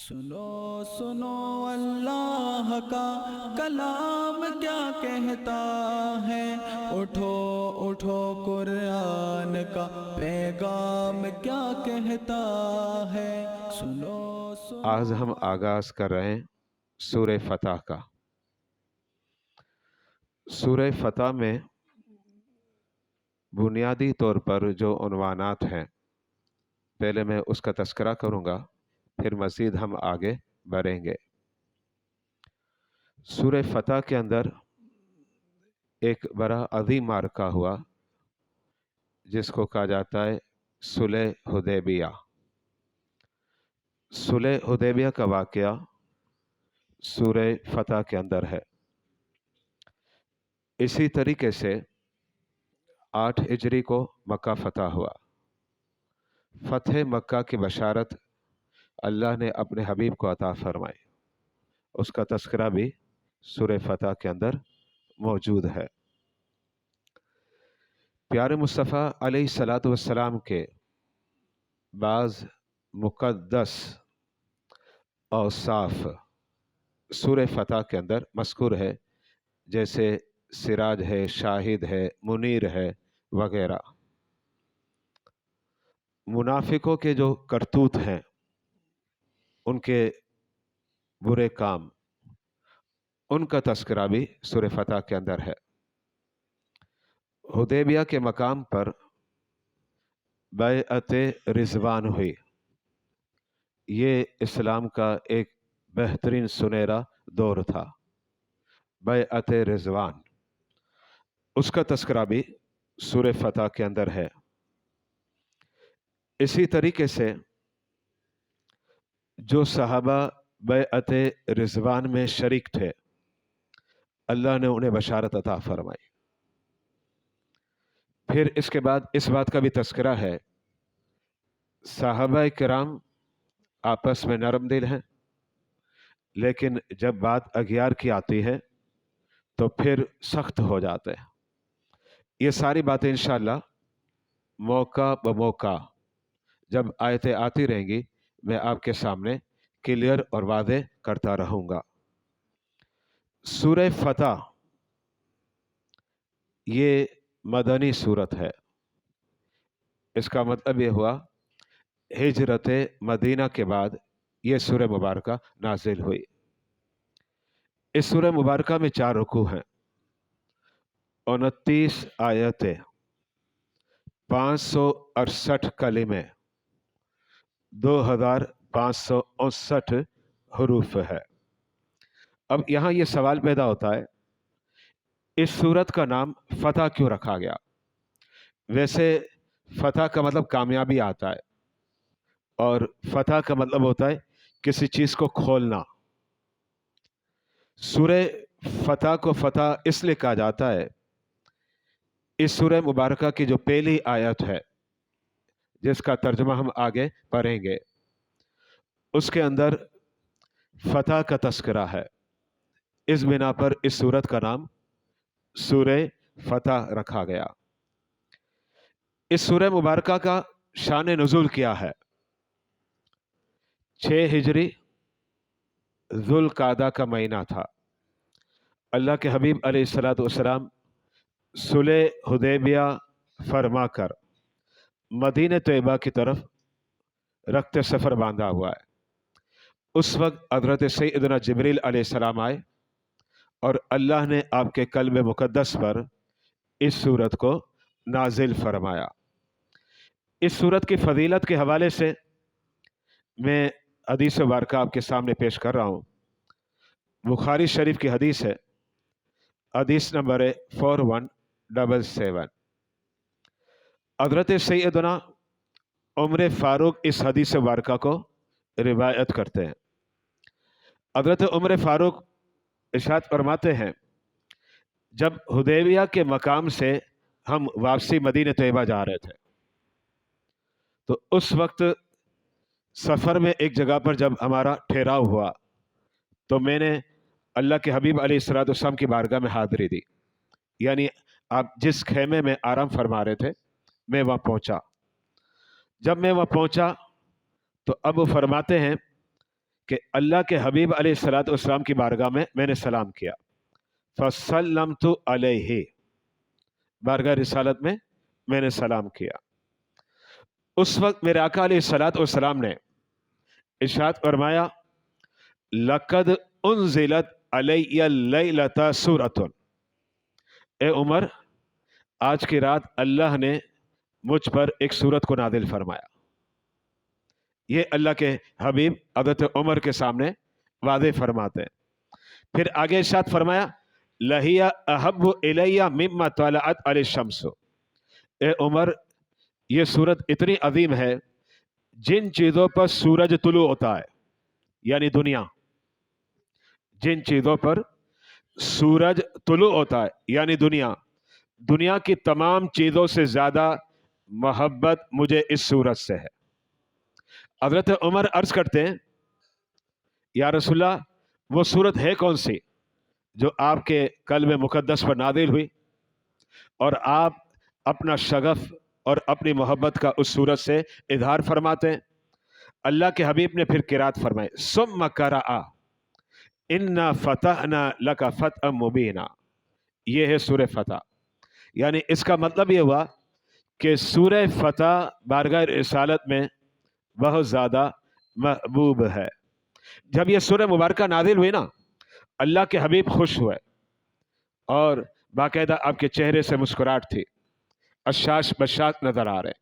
سنو سنو اللہ کا کلام کیا کہتا ہے، اٹھو اٹھو قرآن کا پیغام کیا کہتا ہے۔ سنو سنو آج ہم آغاز کر رہے ہیں سورہ فتح کا۔ سورہ فتح میں بنیادی طور پر جو عنوانات ہیں، پہلے میں اس کا تذکرہ کروں گا، پھر مزید ہم آگے بڑھیں گے۔ سورہ فتح کے اندر ایک بڑا عظیم معرکہ ہوا جس کو کہا جاتا ہے صلح حدیبیہ۔ صلح حدیبیہ کا واقعہ سورہ فتح کے اندر ہے۔ اسی طریقے سے 8 ہجری کو مکہ فتح ہوا۔ فتح مکہ کی بشارت اللہ نے اپنے حبیب کو عطا فرمائی، اس کا تذکرہ بھی سورہ فتح کے اندر موجود ہے۔ پیارے مصطفیٰ علیہ الصلاۃ والسلام کے بعض مقدس اوصاف سورہ فتح کے اندر مذکور ہے، جیسے سراج ہے، شاہد ہے، منیر ہے وغیرہ۔ منافقوں کے جو کرتوت ہیں، ان کے برے کام، ان کا تذکرہ بھی سورہ فتح کے اندر ہے۔ حدیبیہ کے مقام پر بیعت رضوان ہوئی۔ یہ اسلام کا ایک بہترین سنہرا دور تھا، بیعت رضوان، اس کا تذکرہ بھی سورہ فتح کے اندر ہے۔ اسی طریقے سے جو صحابہ بیعت رضوان میں شریک تھے، اللہ نے انہیں بشارت عطا فرمائی۔ پھر اس کے بعد اس بات کا بھی تذکرہ ہے، صحابہ کرام آپس میں نرم دل ہیں، لیکن جب بات اغیار کی آتی ہے تو پھر سخت ہو جاتے ہیں۔ یہ ساری باتیں انشاءاللہ موقع بموقع جب آیتیں آتی رہیں گی، میں آپ کے سامنے کلیئر اور واضح کرتا رہوں گا۔ سورہ فتح یہ مدنی سورت ہے۔ اس کا مطلب یہ ہوا ہجرت مدینہ کے بعد یہ سورہ مبارکہ نازل ہوئی۔ اس سورہ مبارکہ میں 4 رکوع ہیں، 29 آیتیں، 568 کلمے، 2559 حروف ہے۔ اب یہاں یہ سوال پیدا ہوتا ہے، اس سورت کا نام فتح کیوں رکھا گیا؟ ویسے فتح کا مطلب کامیابی آتا ہے، اور فتح کا مطلب ہوتا ہے کسی چیز کو کھولنا۔ سورہ فتح کو فتح اس لیے کہا جاتا ہے، اس سورہ مبارکہ کی جو پہلی آیت ہے، جس کا ترجمہ ہم آگے پڑھیں گے، اس کے اندر فتح کا تذکرہ ہے۔ اس بنا پر اس سورت کا نام سورہ فتح رکھا گیا۔ اس سورہ مبارکہ کا شان نزول کیا ہے؟ 6 ہجری ذوالقعدہ کا مہینہ تھا۔ اللہ کے حبیب علیہ الصلاۃ والسلام صلح حدیبیہ فرما کر مدینہ طیبہ کی طرف رخت سفر باندھا ہوا ہے۔ اس وقت حضرت سیدنا جبریل علیہ السلام آئے اور اللہ نے آپ کے قلب مقدس پر اس سورت کو نازل فرمایا۔ اس سورت کی فضیلت کے حوالے سے میں حدیث مبارکہ آپ کے سامنے پیش کر رہا ہوں۔ بخاری شریف کی حدیث ہے، حدیث نمبر 4177۔ حضرت سیدنا عمر فاروق اس حدیث مبارکہ کو روایت کرتے ہیں۔ حضرت عمر فاروق ارشاد فرماتے ہیں، جب حدیبیہ کے مقام سے ہم واپسی مدینہ طیبہ جا رہے تھے، تو اس وقت سفر میں ایک جگہ پر جب ہمارا ٹھہراؤ ہوا تو میں نے اللہ کے حبیب علیہ الصلوۃ والسلام کی بارگاہ میں حاضری دی، یعنی آپ جس خیمے میں آرام فرما رہے تھے میں وہاں پہنچا۔ جب میں وہاں پہنچا تو اب وہ فرماتے ہیں کہ اللہ کے حبیب अलैहिस्सलातु वस्सलाम की बारगाह में मैंने सलाम किया। फसल्लमतु अलैहि, बारगाह रिसालत में मैंने सलाम किया। उस वक्त मेरे आका अलैहिस्सलातु वस्सलाम ने इरशाद फरमाया, लक़द उन्ज़िलत अलैया लैलता सूरतुन, ए उमर, आज की रात अल्लाह ने मुझ पर एक सूरत को नादिल फरमाया। ये अल्लाह के हबीब हज़रत उमर के सामने वादे फरमाते हैं। फिर आगे इरशाद फरमाया, लहिया अहब्बु इलैया मिम्मा तलअत अलैहि शम्सु, ए उमर, ये सूरत इतनी अजीम है जिन चीज़ों पर सूरज तुलू होता है, यानी दुनिया, जिन चीज़ों पर सूरज तुलू होता है यानी दुनिया, दुनिया की तमाम चीज़ों से ज़्यादा मोहब्बत मुझे इस सूरत से है। हज़रत उमर अर्ज़ करते हैं, या रसूलल्लाह, वो सूरत है कौन सी जो आपके कल्ब मुक़द्दस पर नादिल हुई और आप अपना शगफ और अपनी मोहब्बत का उस सूरत से इजहार फरमाते हैं। अल्लाह के हबीब ने फिर किरात फरमाई, सुम्मा क़रअ इन्ना फ़तहना लका फ़तहम मुबीना, ये है सूरह फ़तह। यानी इसका मतलब ये हुआ कि सूरह फ़तह बारगाह रिसालत में बहुत ज़्यादा महबूब है। जब ये सूरह मुबारका नादिल हुई ना, अल्लाह के हबीब खुश हुए और बाकायदा आपके चेहरे से मुस्कुराहट थी, अशाश बशाश नज़र आ रहे।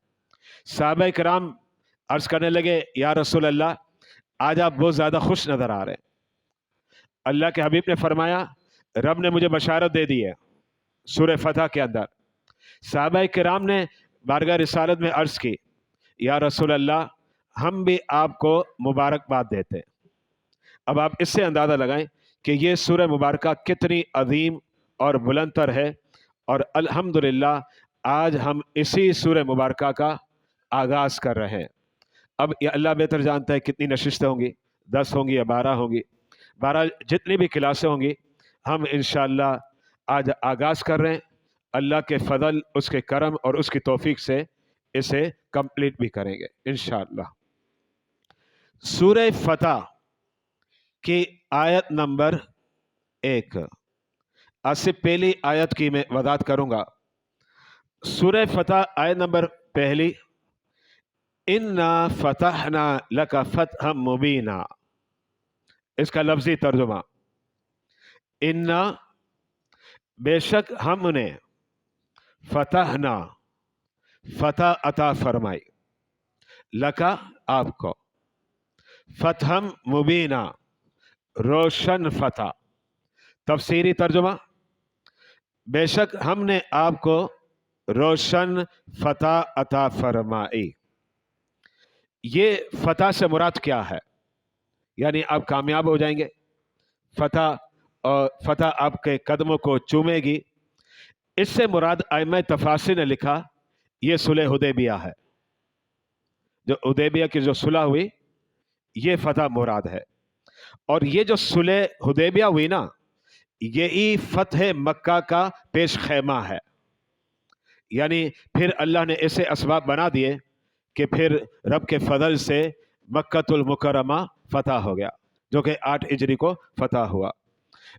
सहाबा किराम अर्ज़ करने लगे, या रसूल अल्लाह, आज आप बहुत ज़्यादा खुश नज़र आ रहे हैं। अल्लाह के हबीब ने फरमाया, रब ने मुझे बशारत दे दी है सूरह फ़तह के अंदर। सहाबा किराम ने बारगाह रिसालत में अर्ज़ की, या रसूल अल्लाह, हम भी आपको मुबारकबाद देते हैं। अब आप इससे अंदाज़ा लगाएं कि ये सूरह मुबारका कितनी अजीम और बुलंदतर है, और अल्हम्दुलिल्लाह आज हम इसी सूरह मुबारका का आगाज़ कर रहे हैं। अब ये अल्लाह बेहतर जानता है कितनी नशिस्तें होंगी, 10 होंगी या 12 होंगी, 12 जितनी भी क्लासें होंगी, हम इंशाअल्लाह आज आगाज़ कर रहे हैं। अल्लाह के फ़ज़ल, उसके करम और उसकी तौफीक से इसे कंप्लीट भी करेंगे इंशाअल्लाह। सूरह फ़तह की आयत नंबर 1, आज से पहली आयत की मैं वज़ाहत करूँगा। सूरह फ़तह आयत नंबर 1, इन्ना फ़तहना लका फ़तहम मुबीना, इसका लफ्ज़ी तर्जुमा, इन्ना, बेशक हमने, फ़तहना, फ़तह अता फरमाई, लका आपको, फ़तहम मुबीना, रोशन फ़तह। तफसीरी तर्जुमा, बेशक हमने आपको रोशन फ़तह अता फरमाई। ये फ़तह से मुराद क्या है? यानी आप कामयाब हो जाएंगे, फ़तह, और फ़तह आपके कदमों को चूमेगी। इससे मुराद आइमा तफासिर ने लिखा, ये सुलह हुदैबिया है, जो हुदैबिया की जो सुलह हुई, ये फ़तह मुराद है। और ये जो सुलह हुदैबिया हुई ना, यही फ़तह मक्का का पेश खैमा है। यानी फिर अल्लाह ने ऐसे असबाब बना दिए कि फिर रब के फजल से मक्कतुल मुकर्रमा फ़तह हो गया, जो कि 8 हिजरी को फ़तह हुआ।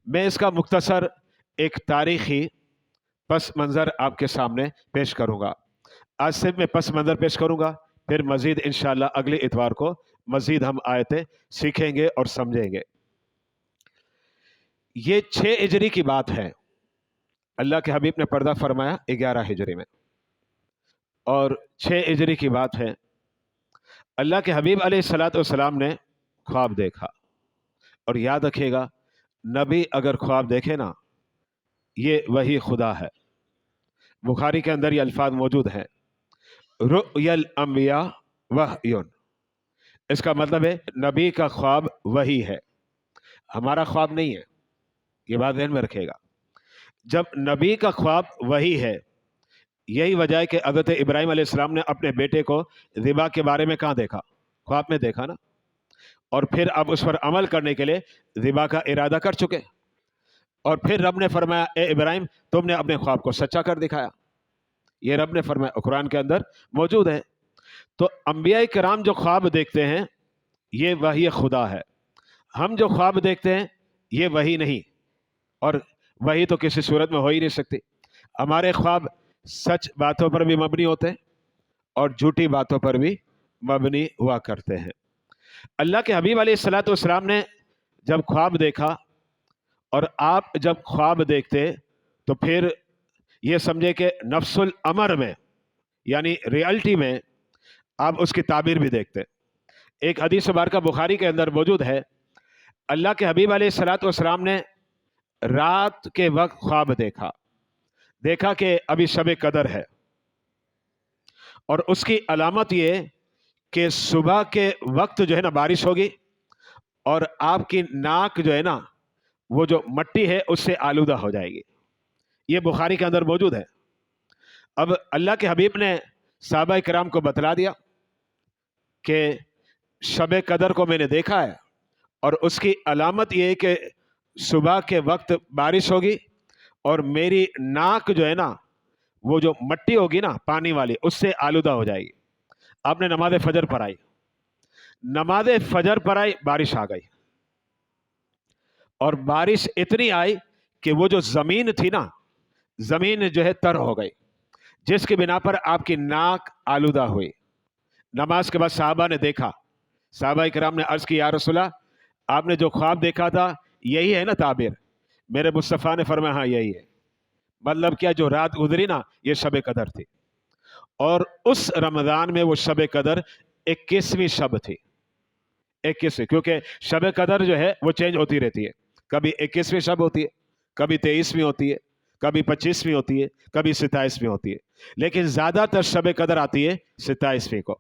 मैं इसका मुख्तसर एक तारीख़ी पस मंज़र आपके सामने पेश करूँगा। आज से मैं पस मंज़र पेश करूँगा, फिर मज़ीद इंशाअल्लाह अगले इतवार को मज़ीद हम आयतें सीखेंगे और समझेंगे। ये 6 हिजरी की बात है। अल्लाह के हबीब ने पर्दा फरमाया 11 हिजरी में, और 6 हिजरी की बात है। अल्लाह के हबीब अलैहिस्सलातु वस्सलाम ने ख्वाब देखा। और याद रखिएगा, नबी अगर ख्वाब देखे ना, ये वही खुदा है। बुखारी के अंदर ये अल्फाज मौजूद हैं, रुयल अंबिया वहयुन। इसका मतलब है नबी का ख्वाब वही है, हमारा ख्वाब नहीं है। ये बात ध्यान में रखिएगा। जब नबी का ख्वाब वही है, यही वजह है कि हज़रत इब्राहीम अलैहिस्सलाम ने अपने बेटे को ज़िबा के बारे में कहाँ देखा? ख्वाब में देखा ना। और फिर अब उस पर अमल करने के लिए ज़िबा का इरादा कर चुके, और फिर रब ने फरमाया, ए इब्राहीम, तुमने अपने ख्वाब को सच्चा कर दिखाया। ये रब ने फरमाया, कुरान के अंदर मौजूद है। तो अंबिया किराम जो ख्वाब देखते हैं, ये वही खुदा है। ہم جو خواب دیکھتے ہیں یہ وہی نہیں، اور وہی تو کسی صورت میں ہو ہی نہیں سکتی۔ ہمارے خواب سچ باتوں پر بھی مبنی ہوتے ہیں اور جھوٹی باتوں پر بھی مبنی ہوا کرتے ہیں۔ اللہ کے حبیب علیہ الصلوۃ والسلام نے جب خواب دیکھا، اور آپ جب خواب دیکھتے تو پھر یہ سمجھے کہ نفس الامر میں، یعنی ریالٹی میں آپ اس کی تعبیر بھی دیکھتے۔ ایک حدیث مبارکہ بخاری کے اندر موجود ہے، اللہ کے حبیب علیہ الصلوۃ والسلام نے رات کے وقت خواب دیکھا کہ ابھی شب قدر ہے، اور اس کی علامت یہ کہ صبح کے وقت جو ہے نا بارش ہوگی، اور آپ کی ناک جو ہے نا وہ جو مٹی ہے اس سے آلودہ ہو جائے گی۔ یہ بخاری کے اندر موجود ہے۔ اب اللہ کے حبیب نے صحابہ کرام کو بتلا دیا کہ شب قدر کو میں نے دیکھا ہے، اور اس کی علامت یہ ہے کہ صبح کے وقت بارش ہوگی، اور میری ناک جو ہے نا وہ جو مٹی ہوگی نا پانی والی اس سے آلودہ ہو جائے گی۔ آپ نے نماز فجر پڑھائی، بارش آ گئی، اور بارش اتنی آئی کہ وہ جو زمین تھی نا، زمین جو ہے تر ہو گئی، جس کی بنا پر آپ کی ناک آلودہ ہوئی۔ نماز کے بعد صحابہ نے دیکھا، صحابہ کرام نے عرض کی یا رسول اللہ، آپ نے جو خواب دیکھا تھا یہی ہے نا تعبیر؟ میرے مصطفیٰ نے فرمایا ہاں یہی ہے۔ مطلب کیا، جو رات گزری نا یہ شب قدر تھی، اور اس رمضان میں وہ شب قدر 21ویں شب تھی۔ 21ویں، کیونکہ شب قدر جو ہے وہ چینج ہوتی رہتی ہے، کبھی 21ویں شب ہوتی ہے، کبھی 23ویں ہوتی ہے، کبھی 25ویں ہوتی ہے، کبھی 27ویں ہوتی ہے، لیکن زیادہ تر شب قدر آتی ہے 27ویں کو،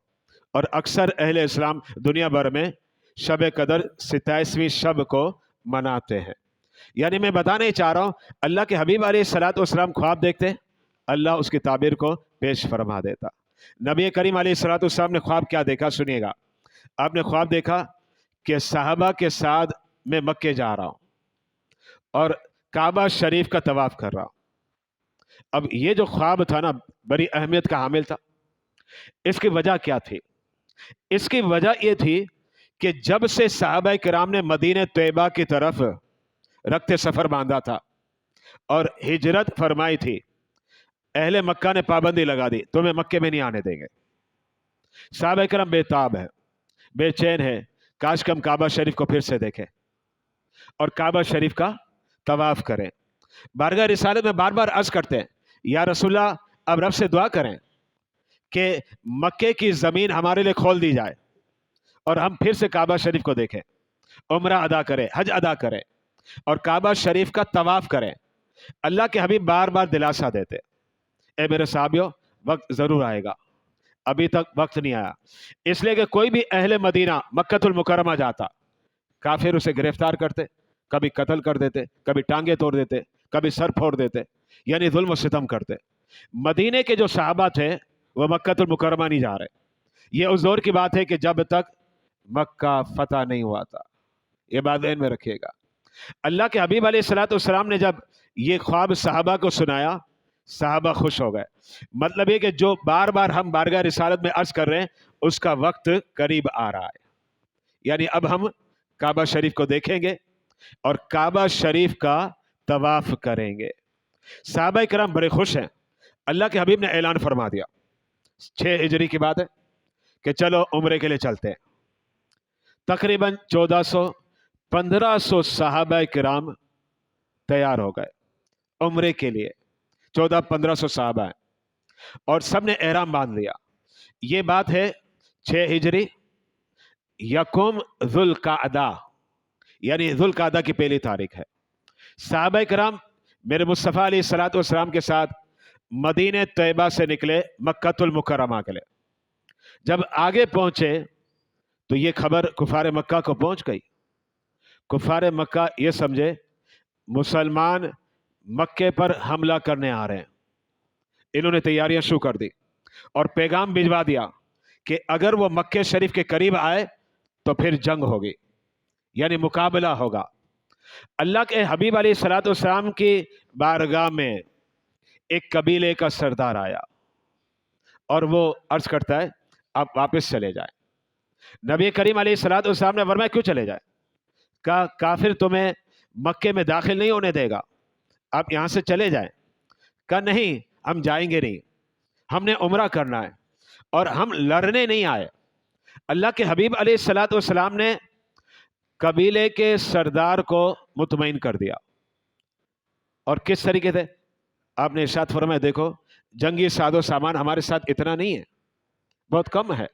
اور اکثر اہل اسلام دنیا بھر میں شب قدر 27ویں شب کو مناتے ہیں۔ یعنی میں بتانا ہی چاہ رہا ہوں، اللہ کے حبیب علیہ الصلوۃ والسلام خواب دیکھتے، اللہ اس کی تعبیر کو پیش فرما دیتا۔ نبی کریم علیہ الصلوۃ والسلام نے خواب کیا دیکھا سنیے گا۔ آپ نے خواب دیکھا کہ صحابہ کے ساتھ میں مکے جا رہا ہوں اور کعبہ شریف کا طواف کر رہا ہوں۔ اب یہ جو خواب تھا نا بڑی اہمیت کا حامل تھا۔ اس کی وجہ کیا تھی؟ اس کی وجہ یہ تھی کہ جب سے صحابہ کرام نے مدینہ طیبہ کی طرف رخت سفر باندھا تھا اور ہجرت فرمائی تھی، اہل مکہ نے پابندی لگا دی، تمہیں مکے میں نہیں آنے دیں گے۔ صحابہ کرام بے تاب ہے، بے چین ہے، کاش کہ ہم کعبہ شریف کو پھر سے دیکھیں اور کعبہ شریف کا طواف کریں۔ بارگاہ رسالت میں بار بار عرض کرتے ہیں یا رسول اللہ، اب رب سے دعا کریں کہ مکے کی زمین ہمارے لیے کھول دی جائے اور ہم پھر سے کعبہ شریف کو دیکھیں، عمرہ ادا کریں، حج ادا کریں اور کعبہ شریف کا طواف کریں۔ اللہ کے حبیب بار بار دلاسا دیتے، اے میرے صحابیوں، وقت ضرور آئے گا، ابھی تک وقت نہیں آیا۔ اس لیے کہ کوئی بھی اہل مدینہ مکۃ المکرمہ جاتا، کافر اسے گرفتار کرتے، کبھی قتل کر دیتے، کبھی ٹانگیں توڑ دیتے، کبھی سر پھوڑ دیتے، یعنی ظلم و ستم کرتے۔ مدینے کے جو صحابہ تھے وہ مکۃ المکرمہ نہیں جا رہے۔ یہ اس دور کی بات ہے کہ جب تک مکہ فتح نہیں ہوا تھا، یہ بات ذہن میں رکھیے گا۔ اللہ کے حبیب علیہ الصلوۃ والسلام نے جب یہ خواب صحابہ کو سنایا، صحابہ خوش ہو گئے۔ مطلب یہ کہ جو بار بار ہم بارگاہ رسالت میں عرض کر رہے ہیں اس کا وقت قریب آ رہا ہے، یعنی اب ہم کعبہ شریف کو دیکھیں گے اور کعبہ شریف کا طواف کریں گے۔ صحابہ کرام بڑے خوش ہیں۔ اللہ کے حبیب نے اعلان فرما دیا، 6 ہجری کی بات ہے کہ چلو عمرے کے لیے چلتے ہیں۔ تقریباً 1500 صحابہ کرام تیار ہو گئے عمرے کے لیے۔ 1500 صحابہ ہیں اور سب نے احرام باندھ لیا۔ یہ بات ہے 6 ہجری، یکم ذوالقعدہ، یعنی ذوالقعدہ کی پہلی تاریخ ہے۔ صحابہ کرام میرے مصطفیٰ علیہ الصلوۃ والسلام کے ساتھ مدینہ طیبہ سے نکلے مکۃ المکرمہ کے لیے۔ جب آگے پہنچے تو یہ خبر کفار مکہ کو پہنچ گئی۔ کفار مکہ یہ سمجھے مسلمان مکے پر حملہ کرنے آ رہے ہیں۔ انہوں نے تیاریاں شروع کر دی اور پیغام بھجوا دیا کہ اگر وہ مکے شریف کے قریب آئے تو پھر جنگ ہوگی، یعنی مقابلہ ہوگا۔ اللہ کے حبیب علیہ الصلوۃ والسلام کی بارگاہ میں ایک قبیلے کا سردار آیا اور وہ عرض کرتا ہے آپ واپس چلے جائیں۔ نبی کریم علیہ الصلوۃ والسلام نے فرمایا کیوں چلے جائیں؟ کہا کافر تمہیں مکے میں داخل نہیں ہونے دے گا، آپ یہاں سے چلے جائیں۔ کہا نہیں، ہم جائیں گے نہیں، ہم نے عمرہ کرنا ہے اور ہم لڑنے نہیں آئے۔ اللہ کے حبیب علیہ الصلاۃ والسلام نے قبیلے کے سردار کو مطمئن کر دیا۔ اور کس طریقے سے؟ آپ نے ارشاد فرمایا دیکھو جنگی ساز و سامان ہمارے ساتھ اتنا نہیں ہے، بہت کم ہے،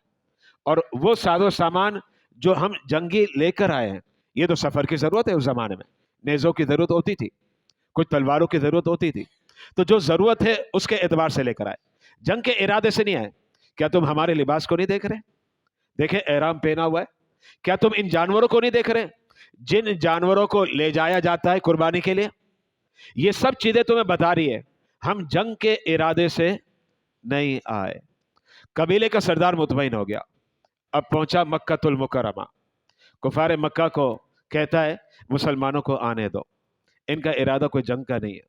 اور وہ ساز و سامان جو ہم جنگی لے کر آئے ہیں، یہ تو سفر کی ضرورت ہے۔ اس زمانے میں نیزوں کی ضرورت ہوتی تھی، کچھ تلواروں کی ضرورت ہوتی تھی، تو جو ضرورت ہے اس کے اعتبار سے لے کر آئے، جنگ کے ارادے سے نہیں آئے۔ کیا تم ہمارے لباس کو نہیں دیکھ رہے؟ دیکھیں احرام پہنا ہوا ہے۔ کیا تم ان جانوروں کو نہیں دیکھ رہے جن جانوروں کو لے جایا جاتا ہے قربانی کے لیے؟ یہ سب چیزیں تمہیں بتا رہی ہے، ہم جنگ کے ارادے سے نہیں آئے۔ قبیلے کا سردار مطمئن ہو گیا۔ اب پہنچا مکہ المکرمہ، کفار مکہ کو کہتا ہے مسلمانوں کو آنے دو، ان کا ارادہ کوئی جنگ کا نہیں ہے،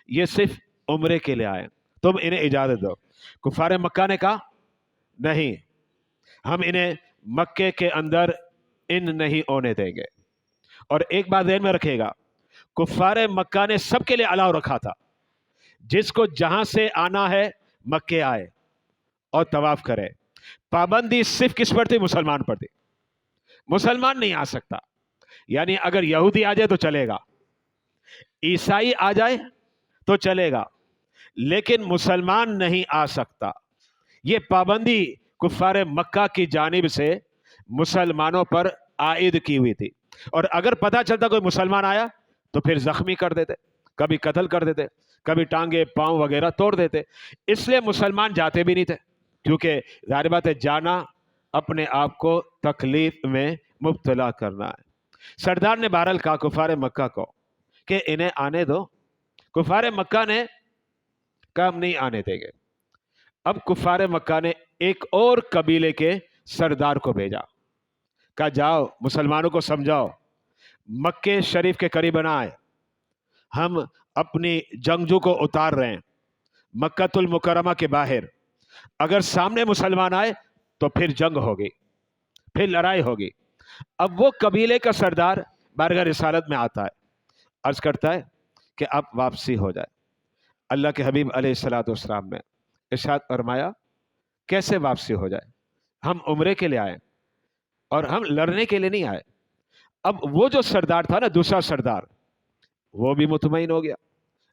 یہ صرف عمرے کے لیے آئے، تم انہیں اجازت دو۔ کفار مکہ نے کہا نہیں، ہم انہیں مکے کے اندر ان نہیں ہونے دیں گے۔ اور ایک بات ذہن میں رکھے گا، کفار مکہ نے سب کے لیے الاؤ رکھا تھا، جس کو جہاں سے آنا ہے مکے آئے اور طواف کرے۔ پابندی صرف کس پر تھی؟ مسلمان پر تھی۔ مسلمان نہیں آ سکتا، یعنی اگر یہودی آ جائے تو چلے گا، عیسائی آ جائے تو چلے گا، لیکن مسلمان نہیں آ سکتا۔ یہ پابندی کفار مکہ کی جانب سے مسلمانوں پر عائد کی ہوئی تھی، اور اگر پتہ چلتا کوئی مسلمان آیا تو پھر زخمی کر دیتے، کبھی قتل کر دیتے، کبھی ٹانگے پاؤں وغیرہ توڑ دیتے۔ اس لیے مسلمان جاتے بھی نہیں تھے، کیونکہ ظاہر بات ہے جانا اپنے آپ کو تکلیف میں مبتلا کرنا ہے۔ سردار نے بہرحال کہا کفار مکہ کو کہ انہیں آنے دو۔ کفار مکہ نے کہا ہم نہیں آنے دیں گے۔ اب کفار مکہ نے ایک اور قبیلے کے سردار کو بھیجا، کہا جاؤ مسلمانوں کو سمجھاؤ مکے شریف کے قریب نہ آئے، ہم اپنی جنگجو کو اتار رہے ہیں مکہ المکرمہ کے باہر، اگر سامنے مسلمان آئے تو پھر جنگ ہوگی، پھر لڑائی ہوگی۔ اب وہ قبیلے کا سردار بارگاہ رسالت میں آتا ہے، عرض کرتا ہے کہ آپ واپسی ہو جائے۔ اللہ کے حبیب علیہ الصلوۃ والسلام نے ارشاد فرمایا کیسے واپسی ہو جائے؟ ہم عمرے کے لیے آئے اور ہم لڑنے کے لیے نہیں آئے۔ اب وہ جو سردار تھا نا، دوسرا سردار، وہ بھی مطمئن ہو گیا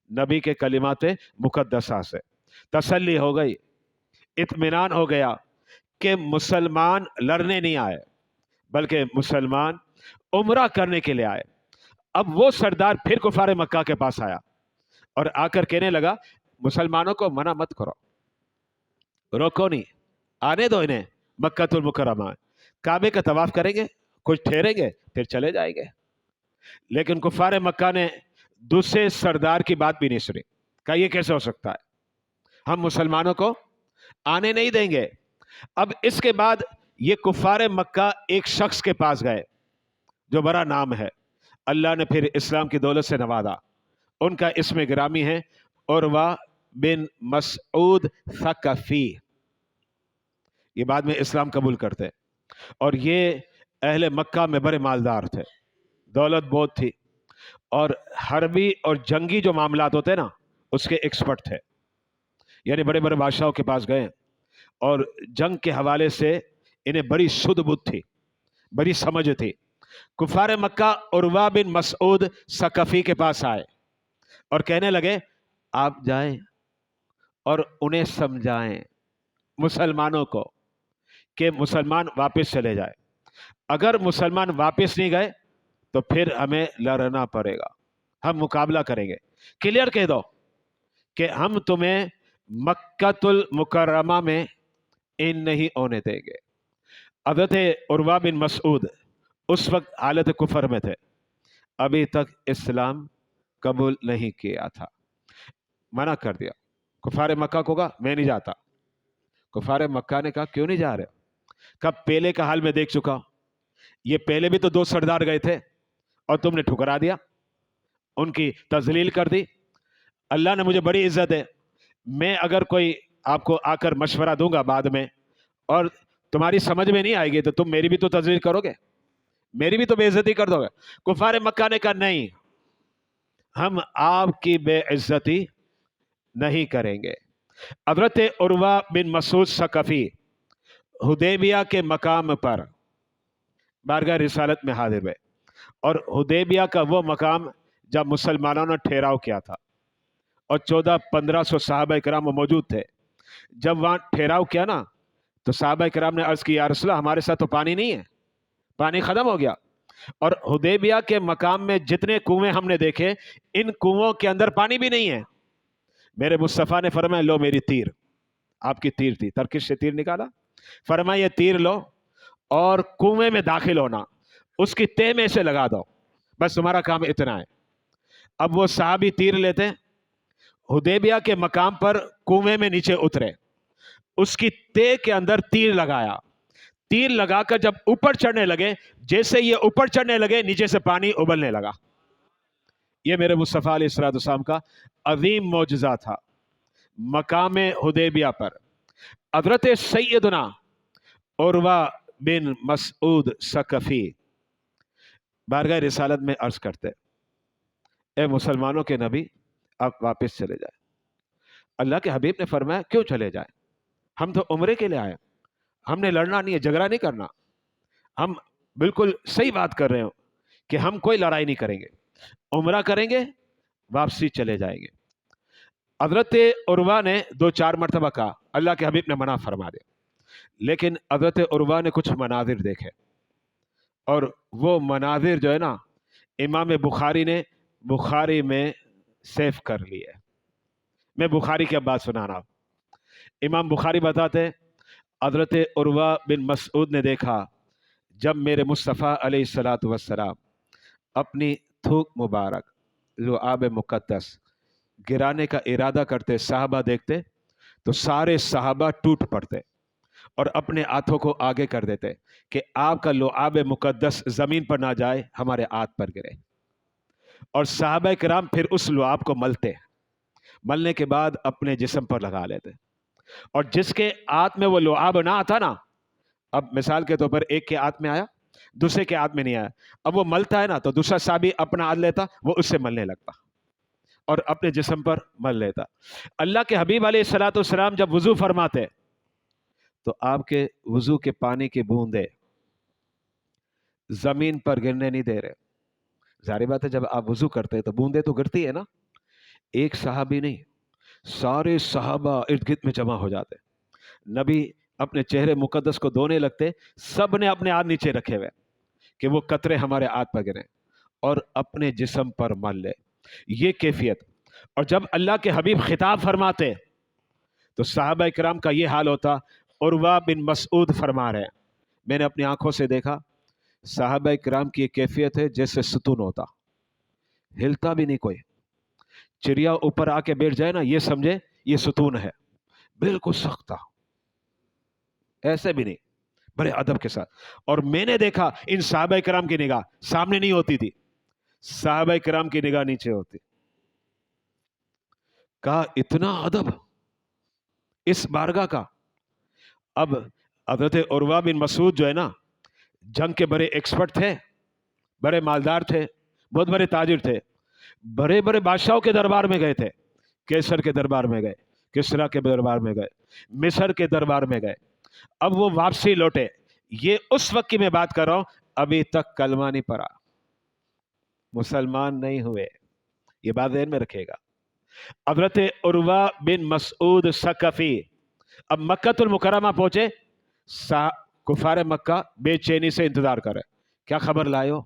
نبی کے کلمات مقدسہ سے، تسلی ہو گئی، اطمینان ہو گیا کہ مسلمان لڑنے نہیں آئے بلکہ مسلمان عمرہ کرنے کے لیے آئے۔ اب وہ سردار پھر کفار مکہ کے پاس آیا اور آ کر کہنے لگا مسلمانوں کو منع مت کرو، روکو نہیں، آنے دو انہیں مکہ المکرمہ، کعبے کا طواف کریں گے، کچھ ٹھہریں گے، پھر چلے جائیں گے۔ لیکن کفار مکہ نے دوسرے سردار کی بات بھی نہیں سنی، کہا یہ کیسے ہو سکتا ہے، ہم مسلمانوں کو آنے نہیں دیں گے۔ اب اس کے بعد یہ کفار مکہ ایک شخص کے پاس گئے جو بڑا نام ہے، اللہ نے پھر اسلام کی دولت سے نوازا، ان کا اسم گرامی ہے عروہ بن مسعود ثقفی۔ یہ بعد میں اسلام قبول کرتے اور یہ اہل مکہ میں بڑے مالدار تھے، دولت بہت تھی، اور حربی اور جنگی جو معاملات ہوتے نا اس کے ایکسپرٹ تھے، یعنی بڑے بڑے بادشاہوں کے پاس گئے اور جنگ کے حوالے سے انہیں بڑی سدھ بدھ تھی، بڑی سمجھ تھی۔ کفار مکہ عروہ بن مسعود ثقفی کے پاس آئے اور کہنے لگے آپ جائیں اور انہیں سمجھائیں مسلمانوں کو کہ مسلمان واپس چلے جائے، اگر مسلمان واپس نہیں گئے تو پھر ہمیں لڑنا پڑے گا، ہم مقابلہ کریں گے، کلیئر کہہ دو کہ ہم تمہیں مکہ المکرمہ میں ان نہیں ہونے دیں گے۔ حضرت عروہ بن مسعود اس وقت حالت کفر میں تھے، ابھی تک اسلام قبول نہیں کیا تھا، منع کر دیا۔ کفار مکہ کو کہا میں نہیں جاتا۔ کفار مکہ نے کہا کیوں نہیں جا رہے؟ کہا پہلے کا حال میں دیکھ چکا ہوں، یہ پہلے بھی تو دو سردار گئے تھے اور تم نے ٹھکرا دیا، ان کی تذلیل کر دی۔ اللہ نے مجھے بڑی عزت ہے، میں اگر کوئی آپ کو آ کر مشورہ دوں گا بعد میں اور تمہاری سمجھ میں نہیں آئے گی تو تم میری بھی تو تذلیل کرو گے، मेरी भी तो बेइज्जती कर दोगे। कुफार मक्का ने कहा नहीं, हम आपकी बेइज्जती नहीं करेंगे। हज़रत उर्वा बिन मसूद सकफी हुदैबिया के मकाम पर बारगाह रिसालत में हाजिर हुए, और हुदैबिया का वो मकाम जब मुसलमानों ने ठहराव किया था और 1400-1500 सहाबा किराम मौजूद थे। जब वहाँ ठहराव किया ना, तो सहाबा किराम ने अर्ज़ की, या रसूल अल्लाह, हमारे साथ तो पानी नहीं है, पानी ख़त्म हो गया। और हुदैबिया के मकाम में जितने कुएं हमने देखे, इन कुओं के अंदर पानी भी नहीं है। मेरे मुस्तफ़ा ने फरमाया, लो मेरी तीर, आपकी तीर थी, तरकिश से तीर निकाला, फरमाया ये तीर लो और कुएं में दाखिल होना, उसकी तह में से लगा दो, बस तुम्हारा काम इतना है। अब वो साहबी तीर लेते, हुदैबिया के मकाम पर कुएं में नीचे उतरे, उसकी तह के अंदर तीर लगाया, तीर लगाकर जब ऊपर चढ़ने लगे, जैसे ये ऊपर चढ़ने लगे, नीचे से पानी उबलने लगा। ये मेरे मुस्तफ़ा अलैहिस्सलाम का अजीम मौजज़ा था मकाम हुदैबिया पर। हज़रत सैयदना उर्वा बिन मसूद सकफी बारगाह रिसालत में अर्ज करते, ए मुसलमानों के नबी, आप वापस चले जाए। अल्लाह के हबीब ने फरमाया, क्यों चले जाए, हम तो उम्रे के लिए आए, हमने लड़ना नहीं है, झगड़ा नहीं करना, हम बिल्कुल सही बात कर रहे हो कि हम कोई लड़ाई नहीं करेंगे, उम्रा करेंगे, वापसी चले जाएंगे। हज़रत उर्वा ने 2-4 मरतबा कहा, अल्लाह के हबीब ने मना फरमा दिया, लेकिन हज़रत उर्वा ने कुछ मनाजिर देखे, और वो मनाजिर जो है ना, इमाम बुखारी ने बुखारी में सेव कर लिए। मैं बुखारी की अब बात सुना रहा हूँ। इमाम बुखारी बताते, हज़रत उर्वा बिन मसूद ने देखा, जब मेरे मुस्तफ़ा अलैहिस्सलातु वस्सलाम अपनी थूक मुबारक लुआब मुक़द्दस गिराने का इरादा करते, साहबा देखते तो सारे साहबा टूट पड़ते और अपने हाथों को आगे कर देते कि आपका लुआब मुक़द्दस ज़मीन पर ना जाए, हमारे हाथ पर गिरे। और साहबा किराम फिर उस लुआब को मलते, मलने के बाद अपने जिस्म पर लगा लेते, और जिसके हाथ में वो लुआब ना आता ना, अब मिसाल के तौर पर एक के हाथ में आया, दूसरे के हाथ में नहीं आया, अब वो मलता है ना, तो दूसरा साहबी अपना हाथ लेता, वो उससे मलने लगता और अपने जिस्म पर मल लेता। अल्लाह के हबीब अलैहिस्सलाम जब वुजू फरमाते, तो आपके वुजू के पानी की बूंदे जमीन पर गिरने नहीं दे रहे। जाहिर बात है, जब आप वुजू करते हैं तो बूंदे तो गिरती है ना। एक सहाबी नहीं, सारे सहाबा इर्द गिर्द में जमा हो जाते, नबी अपने चेहरे मुकद्दस को धोने लगते, सब ने अपने हाथ नीचे रखे हुए कि वो कतरे हमारे हाथ पर गिरे और अपने जिस्म पर मल ले, ये कैफियत। और जब अल्लाह के हबीब खिताब फरमाते तो साहबा इकराम का ये हाल होता। उर्वा बिन मसूद फरमा रहे हैं, मैंने अपनी आंखों से देखा, साहबा इकराम की कैफियत है जैसे सुतून होता, हिलता भी नहीं कोई। चिड़िया ऊपर आके बैठ जाए ना, ये समझे ये सुतून है, बिल्कुल सख्ता, ऐसे भी नहीं, बड़े अदब के साथ। और मैंने देखा इन साहबा किराम की निगाह सामने नहीं होती थी, साहबा किराम की निगाह नीचे होती। कहा इतना अदब इस बारगाह का। अब हज़रत उर्वा बिन मसूद जो है ना, जंग के बड़े एक्सपर्ट थे, बड़े मालदार थे, बहुत बड़े ताजिर थे, बड़े बड़े बादशाहों के दरबार में गए थे, कैसर के दरबार में गए, किसरा के दरबार में गए, मिस्र के दरबार में गए। अब वो वापसी लौटे, ये उस वक्त की मैं बात कर रहा हूं, अभी तक कलमा नहीं पड़ा, मुसलमान नहीं हुए, ये बात ध्यान में रखिएगा। हज़रत उर्वा बिन मसूद सकफी अब मक्कातुल मुकर्रमा पहुंचे, कुफार मक्का बेचैनी से इंतजार करे, क्या खबर लायो,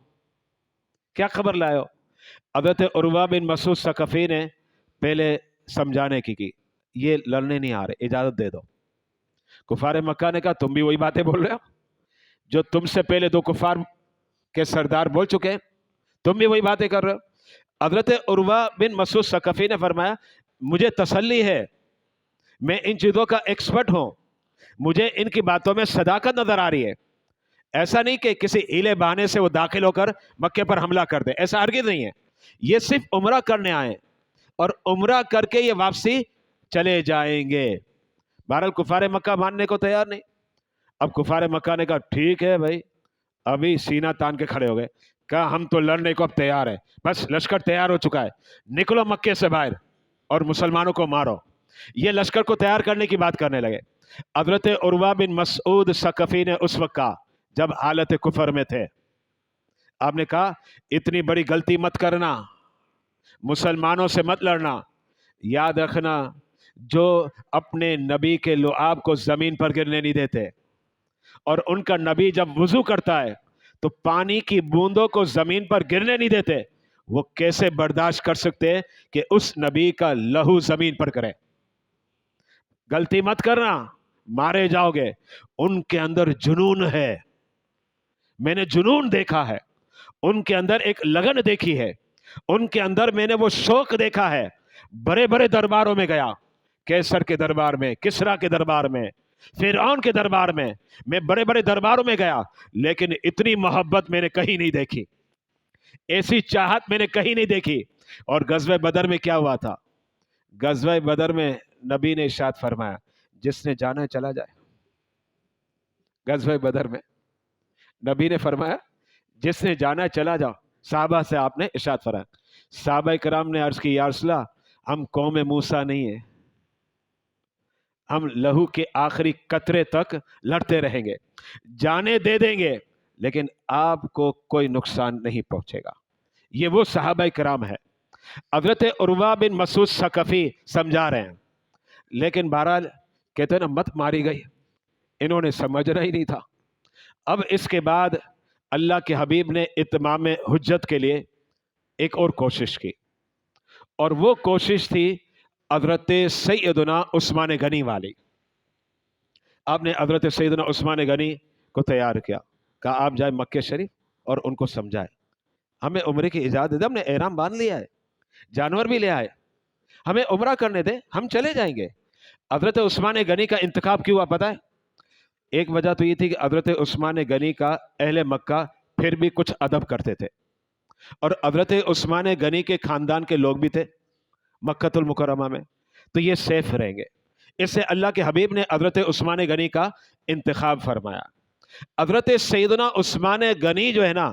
क्या खबर लायो। हज़रत उर्वा बिन मसूद सकफी ने पहले समझाने की ये लड़ने नहीं आ रहे, इजाजत दे दो। कुफार मक्का ने कहा तुम भी वही बातें बोल रहे हो जो तुमसे पहले 2 कुफार के सरदार बोल चुके हैं, तुम भी वही बातें कर रहे हो। हज़रत उर्वा बिन मसूद सकफी ने फरमाया, मुझे तसल्ली है, मैं इन चीज़ों का एक्सपर्ट हूं, मुझे इनकी बातों में सदाकत नजर आ रही है। ऐसा नहीं कि किसी हीले बहाने से वो दाखिल होकर मक्के पर हमला कर दे, ऐसा हरगिज़ नहीं है। ये सिर्फ उम्रा करने आए और उम्रा करके ये वापसी चले जाएंगे। बहरहाल कुफार मक्का मानने को तैयार नहीं। अब कुफार मक्का ने कहा ठीक है भाई, अभी सीना तान के खड़े हो गए, कहा हम तो लड़ने को अब तैयार है, बस लश्कर तैयार हो चुका है, निकलो मक्के से बाहर और मुसलमानों को मारो। ये लश्कर को तैयार करने की बात करने लगे। हजरत उर्वा बिन मसूद सकफी ने उस वक्त कहा, जब हालत कुफर में थे, आपने कहा इतनी बड़ी गलती मत करना, मुसलमानों से मत लड़ना। याद रखना, जो अपने नबी के लुआब को जमीन पर गिरने नहीं देते, और उनका नबी जब वुजू करता है तो पानी की बूंदों को जमीन पर गिरने नहीं देते, वो कैसे बर्दाश्त कर सकते हैं कि उस नबी का लहू जमीन पर करे? गलती मत करना, मारे जाओगे। उनके अंदर जुनून है, मैंने जुनून देखा है, उनके अंदर एक लगन देखी है, उनके अंदर मैंने वो शौक देखा है। बड़े बड़े दरबारों में गया, कैसर के दरबार में, किसरा के दरबार में, फिरौन के दरबार में, मैं बड़े बड़े दरबारों में गया, लेकिन इतनी मोहब्बत मैंने कहीं नहीं देखी, ऐसी चाहत मैंने कहीं नहीं देखी। और गज़वे बदर में क्या हुआ था? गज़वे बदर में नबी ने इरशाद फरमाया, जिसने जाना है चला जाए। गज़वे बदर में नबी ने फरमाया, जिसने जाना है चला जाओ। साहबा से आपने इरशाद फरमाया, साहबा कराम ने अर्ज की, या रसूलल्लाह, हम कौम मूसा नहीं है, हम लहू के आखिरी कतरे तक लड़ते रहेंगे, जाने दे देंगे, लेकिन आपको कोई नुकसान नहीं पहुंचेगा। ये वो सहाबा कराम है। हजरत उर्वा बिन मसूद सकफी समझा रहे हैं, लेकिन बहरहाल कहते हैं ना, मत मारी गई, इन्होंने समझना ही नहीं था। अब इसके बाद अल्लाह के हबीब ने इत्माम हुज्जत के लिए एक और कोशिश की, और वो कोशिश थी हजरत सैयदना उस्मान गनी वाली। आपने हजरत सैयदना उस्मान गनी को तैयार किया, कहा आप जाए मक्के शरीफ और उनको समझाए, हमें उम्रे की इजाज़त दे, हमने एहराम बांध लिया है, जानवर भी ले आए, हमें उम्रा करने दे, हम चले जाएंगे। हजरत उस्मान गनी का इंतखाब क्यों हुआ पता है? एक वजह तो ये थी कि हजरत उस्मान गनी का अहले मक्का फिर भी कुछ अदब करते थे, और हजरत उस्मान गनी के खानदान के लोग भी थे मक्कतुल मुकर्रमा में, तो ये सेफ रहेंगे। इससे अल्लाह के हबीब ने हजरत उस्मान गनी का इंतखाब फरमाया। हजरत सैयदना उस्मान गनी जो है ना,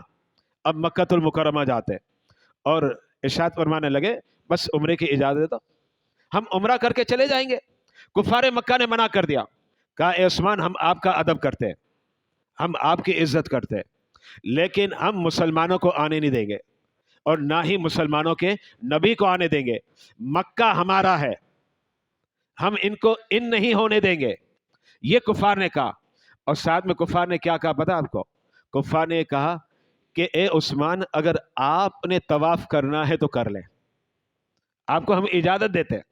अब मक्कतुल मुकर्रमा जाते और इरशाद फरमाने लगे, बस उम्रे की इजाज़त दे दो, हम उम्रा करके चले जाएंगे। कुफारे मक्का ने मना कर दिया, कहा ए उस्मान, हम आपका अदब करते हैं, हम आपकी इज्जत करते हैं, लेकिन हम मुसलमानों को आने नहीं देंगे, और ना ही मुसलमानों के नबी को आने देंगे। मक्का हमारा है, हम इनको इन नहीं होने देंगे, ये कुफार ने कहा। और साथ में कुफार ने क्या कहा पता आपको? कुफार ने कहा कि ए उस्मान, अगर आपने तवाफ करना है तो कर लें, आपको हम इजाजत देते हैं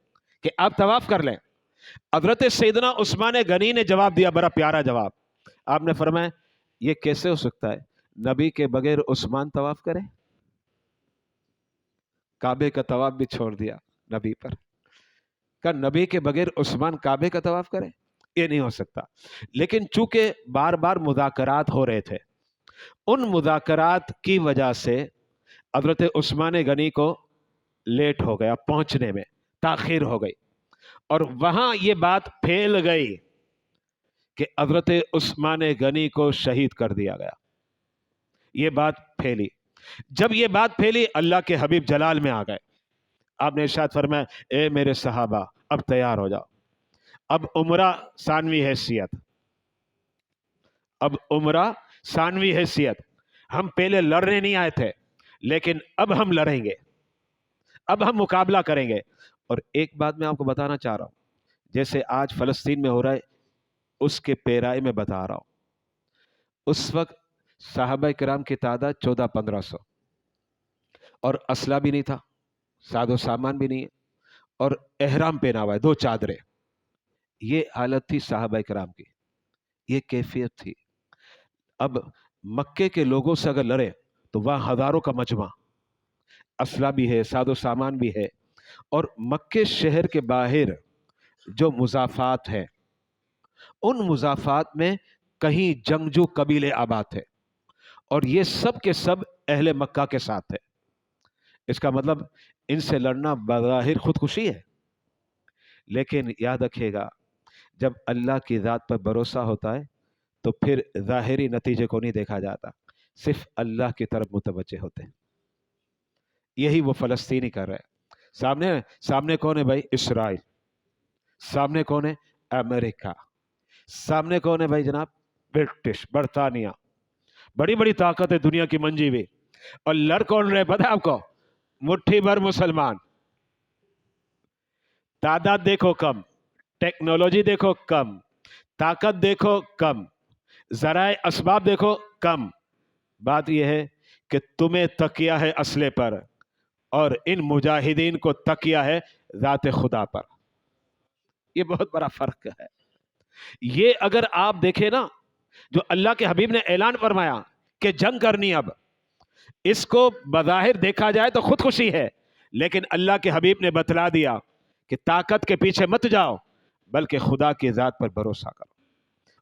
कि आप तवाफ कर लें। हजरत सैयदना उस्मान गनी ने जवाब दिया, बड़ा प्यारा जवाब। आपने फरमाया, ये कैसे हो सकता है, नबी के बगैर उस्मान तवाफ करे? काबे का तवाफ भी छोड़ दिया नबी पर, का नबी के बगैर उस्मान काबे का तवाफ करे? ये नहीं हो सकता। लेकिन चूंकि बार बार मुज़ाकरात हो रहे थे, उन मुज़ाकरात की वजह से हजरत उस्मान गनी को लेट हो गया, पहुंचने में ताखीर हो गई, और वहां ये बात फैल गई कि हजरत उस्मान गनी को शहीद कर दिया गया। ये बात फैली। जब ये बात फैली, अल्लाह के हबीब जलाल में आ गए। आपने इरशाद फरमाया, ए मेरे सहाबा, अब तैयार हो जाओ, अब उम्रा सानवी हैसियत, अब उम्रा सानवी हैसियत, हम पहले लड़ने नहीं आए थे, लेकिन अब हम लड़ेंगे, अब हम मुकाबला करेंगे। और एक बात मैं आपको बताना चाह रहा हूं, जैसे आज फलस्तीन में हो रहा है, उसके पेराए में बता रहा हूं। उस वक्त साहबा किराम की तादाद 1400-1500, और असला भी नहीं था, सादो सामान भी नहीं है, और एहराम पहना हुआ है, 2 चादरें। ये हालत थी साहबा किराम की, ये कैफियत थी। अब मक्के के लोगों से अगर लड़े तो वहां हजारों का मजमा, असला भी है, सादो सामान भी है, और मक्के शहर के बाहर जो मुजाफात है, उन मुजाफात में कहीं जंगजू कबीले आबाद थे, और ये सब के सब अहले मक्का के साथ थे। इसका मतलब इनसे लड़ना बज़ाहिर खुदकुशी है, लेकिन याद रखिएगा, जब अल्लाह की ज़ात पर भरोसा होता है तो फिर ज़ाहिरी नतीजे को नहीं देखा जाता। सिर्फ अल्लाह की तरफ मुतवज्जे होते हैं। यही वो फलस्तीनी कर रहे हैं। सामने सामने कौन है भाई? इसराइल। सामने कौन है? अमेरिका। सामने कौन है भाई जनाब? ब्रिटिश, बरतानिया। बड़ी बड़ी ताकत है दुनिया की मंजी हुई। और लड़ कौन रहे पता है आपको? मुट्ठी भर मुसलमान। तादाद देखो कम, टेक्नोलॉजी देखो कम, ताकत देखो कम, जराए असबाब देखो कम। बात यह है कि तुम्हें तकिया है असले पर और इन मुजाहिदीन को तकिया है ज़ात खुदा पर। ये बहुत बड़ा फर्क है। ये अगर आप देखें ना, जो अल्लाह के हबीब ने ऐलान फरमाया कि जंग करनी, अब इसको बज़ाहिर देखा जाए तो खुदकुशी है, लेकिन अल्लाह के हबीब ने बतला दिया कि ताकत के पीछे मत जाओ, बल्कि खुदा की ज़ात पर भरोसा करो,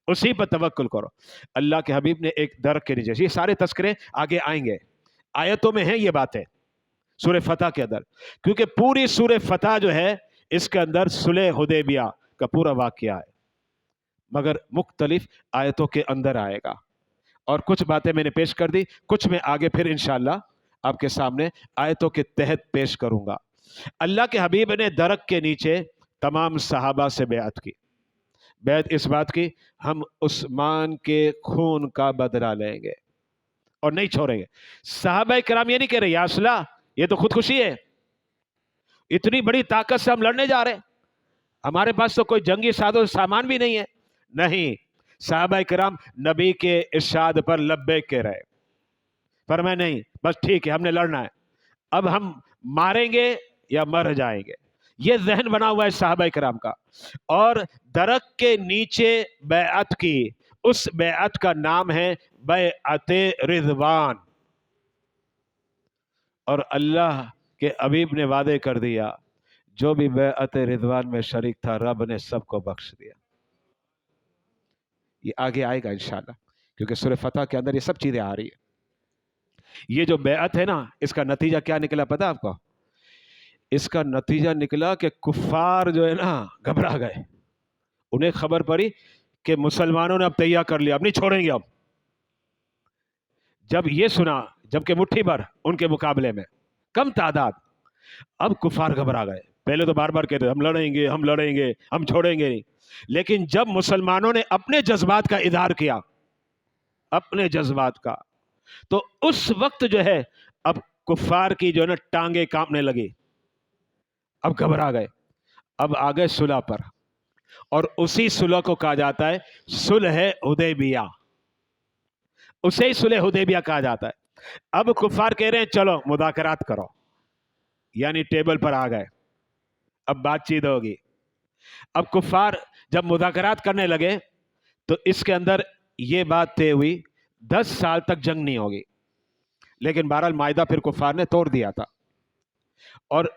उसी पर तवक्कुल करो। अल्लाह के हबीब ने एक दर के नीचे, ये सारे तस्करे आगे आएंगे, आयतों में है ये बातें सूरह फतह के अंदर, क्योंकि पूरी सूरह फतह जो है इसके अंदर सुलह हुदैबिया का पूरा वाक़या है, मगर मुख्तलिफ आयतों के अंदर आएगा। और कुछ बातें मैंने पेश कर दी, कुछ मैं आगे फिर इंशाअल्लाह आपके सामने आयतों के तहत पेश करूंगा। अल्लाह के हबीब ने दरख्त के नीचे तमाम सहाबा से बैत की। बैत इस बात की, हम उस्मान के खून का बदला लेंगे और नहीं छोड़ेंगे। सहाबा किराम ये नहीं कह रहे या रसूलल्लाह ये तो खुदकुशी है, इतनी बड़ी ताकत से हम लड़ने जा रहे हैं, हमारे पास तो कोई जंगी साजो सामान भी नहीं है। नहीं, सहाबा किराम नबी के इरशाद पर लब्बैक कह रहे, पर मैं नहीं, बस ठीक है हमने लड़ना है, अब हम मारेंगे या मर जाएंगे। ये जहन बना हुआ है सहाबा किराम का। और दरख्त के नीचे बैअत की, उस बैअत का नाम है बैअत रिज़वान। और अल्लाह के हबीब ने वादे कर दिया, जो भी बैअत रिज़वान में शरीक था रब ने सबको बख्श दिया। ये आगे आएगा इंशाअल्लाह, क्योंकि सूरह फतह के अंदर ये सब चीजें आ रही है। ये जो बैअत है ना, इसका नतीजा क्या निकला पता है आपको? इसका नतीजा निकला कि कुफ्फार जो है ना घबरा गए, उन्हें खबर पड़ी कि मुसलमानों ने अब तैयार कर लिया, अब नहीं छोड़ेंगे। अब जब ये सुना, जबकि मुट्ठी भर उनके मुकाबले में कम तादाद, अब कुफ्फार घबरा गए। पहले तो बार बार कहते हम लड़ेंगे हम लड़ेंगे हम छोड़ेंगे नहीं, लेकिन जब मुसलमानों ने अपने जज्बात का इजहार किया, अपने जज्बात का, तो उस वक्त जो है अब कुफ्फार की जो है ना टांगे कांपने लगी, अब घबरा गए, अब आ गए सुलह पर। और उसी सुलह को कहा जाता है सुलह हुदैबिया, उसे ही सुलह हुदैबिया कहा जाता है। अब कुफ्फार कह रहे हैं चलो मुदाकरात करो, यानी टेबल पर आ गए, अब बातचीत होगी। अब कुफ्फार जब मुदाकरात करने लगे तो इसके अंदर ये बात तय हुई 10 साल तक जंग नहीं होगी, लेकिन बहरहाल मायदा फिर कुफ्फार ने तोड़ दिया था। और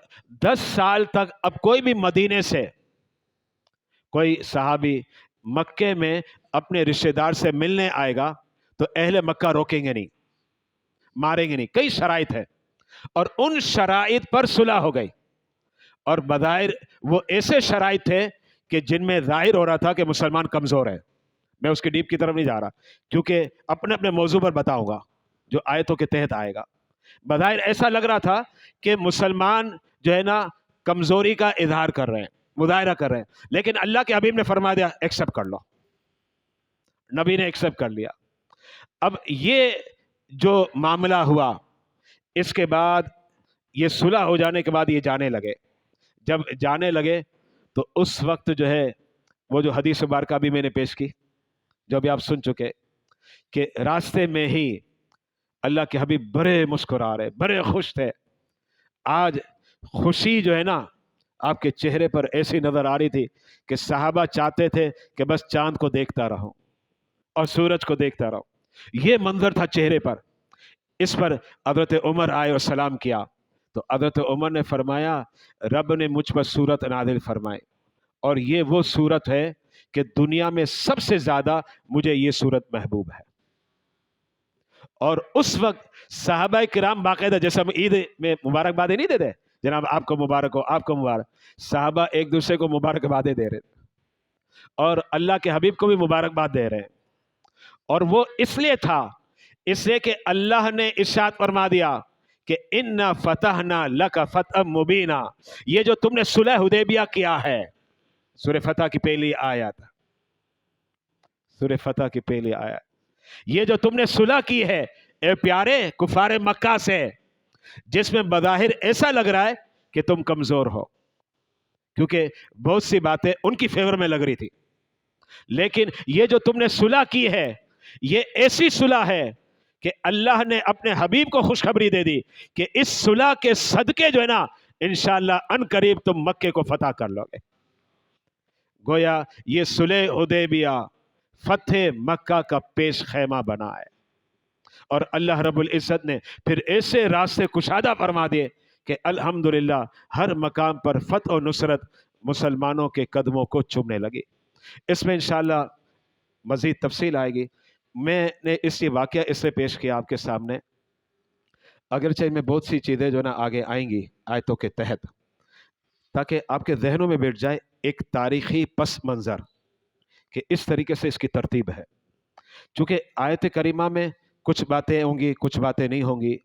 10 साल तक अब कोई भी मदीने से कोई सहाबी मक्के में अपने रिश्तेदार से मिलने आएगा तो अहले मक्का रोकेंगे नहीं, मारेंगे नहीं, कई शराइत है। और उन शराइत पर सुलह हो गई, और बज़ाहिर वो ऐसे शराइत थे कि जिनमें जाहिर हो रहा था कि मुसलमान कमज़ोर है। मैं उसके डीप की तरफ नहीं जा रहा, क्योंकि अपने अपने मौजू पर बताऊंगा जो आयतों के तहत आएगा। बज़ाहिर ऐसा लग रहा था कि मुसलमान जो है ना कमज़ोरी का इजहार कर रहे हैं, मुजाहिरा कर रहे हैं, लेकिन अल्लाह के हबीब ने फरमा दिया एक्सेप्ट कर लो। नबी ने एक्सेप्ट कर लिया। अब ये जो मामला हुआ, इसके बाद ये सुलह हो जाने के बाद ये जाने लगे। जब जाने लगे तो उस वक्त जो है वो जो हदीस मुबारका भी मैंने पेश की, जो अभी आप सुन चुके, कि रास्ते में ही अल्लाह के हबीब बड़े मुस्कुरा रहे, बड़े खुश थे। आज खुशी जो है ना आपके चेहरे पर ऐसी नजर आ रही थी कि सहाबा चाहते थे कि बस चांद को देखता रहो और सूरज को देखता रहो। ये मंजर था चेहरे पर। इस पर हजरत उमर आए और सलाम किया, तो हजरत उमर ने फरमाया रब ने मुझ पर सूरत नाजिल फरमाई, और ये वो सूरत है कि दुनिया में सबसे ज्यादा मुझे ये सूरत महबूब है। और उस वक्त साहबा किराम बाकायदा, जैसे हम ईद में मुबारकबादें नहीं देते, जनाब आपको मुबारक हो, आपको मुबारक, साहबा एक दूसरे को मुबारकबादें दे रहे और अल्लाह के हबीब को भी मुबारकबाद दे रहे हैं। और वो इसलिए था इसलिए कि अल्लाह ने इरशाद फरमा दिया कि इन्ना फतहना लका फतह मुबीना, ये जो तुमने सुलह हुदैबिया किया है, सूरह फतह की पहली आयत, सूरह फतह की पहली आयत, ये जो तुमने सुलह की है ए प्यारे कुफारे मक्का से, जिसमें बज़ाहिर ऐसा लग रहा है कि तुम कमजोर हो, क्योंकि बहुत सी बातें उनकी फेवर में लग रही थी, लेकिन ये जो तुमने सुलह की है ये ऐसी सुलह है कि अल्लाह ने अपने हबीब को खुशखबरी दे दी कि इस सुलह के सदके जो है ना, इंशाअल्लाह अन करीब तुम मक्के को फतह कर लोगे। गोया ये सुलह हुदैबिया फतेह मक्का का पेश खैमा बना है, और अल्लाह रब्बुल इज़्ज़त ने फिर ऐसे रास्ते कुशादा फरमा दिए कि अल्हम्दुलिल्लाह हर मकाम पर फतह और नुसरत मुसलमानों के कदमों को चूमने लगी। इसमें इंशाअल्लाह मज़ीद तफसील आएगी। मैंने इस वाक़या इससे पेश किया आपके सामने, अगरचे में बहुत सी चीज़ें जो ना आगे आएंगी आयतों के तहत, ताकि आपके जहनों में बैठ जाए एक तारीख़ी पस मंज़र कि इस तरीके से इसकी तरतीब है। चूँकि आयत करीमा में कुछ बातें होंगी, कुछ बातें नहीं होंगी।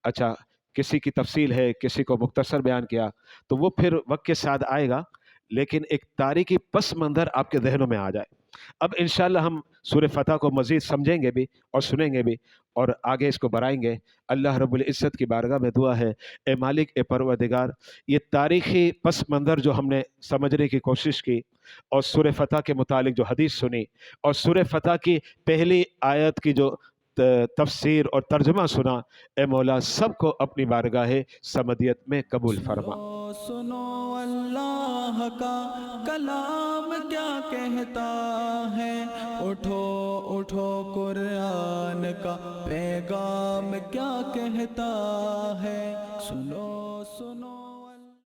अच्छा, किसी की तफसील है, किसी को मुख्तसर बयान किया, तो वो फिर वक्त के साथ आएगा, लेकिन एक तारीख़ी पस मंज़र आपके जहनों में आ जाए। अब इंशाअल्लाह हम सूरह फतह को मज़ीद समझेंगे भी और सुनेंगे भी, और आगे इसको बढ़ाएंगे। अल्लाह रब्बुल इज़्ज़त की बारगाह में दुआ है, ए मालिक, ए परवरदिगार, ये तारीख़ी पस मंज़र जो हमने समझने की कोशिश की और सूरह फतह के मुतालिक जो हदीस सुनी और सूरह फतह की पहली आयत की जो तफसीर और तर्जुमा सुना, ए मौला सबको अपनी बारगाह समदियत में कबूल फरमा। सुनो अल्लाह का कलाम क्या कहता है, उठो उठो कुरान का पैगाम क्या कहता है, सुनो सुनो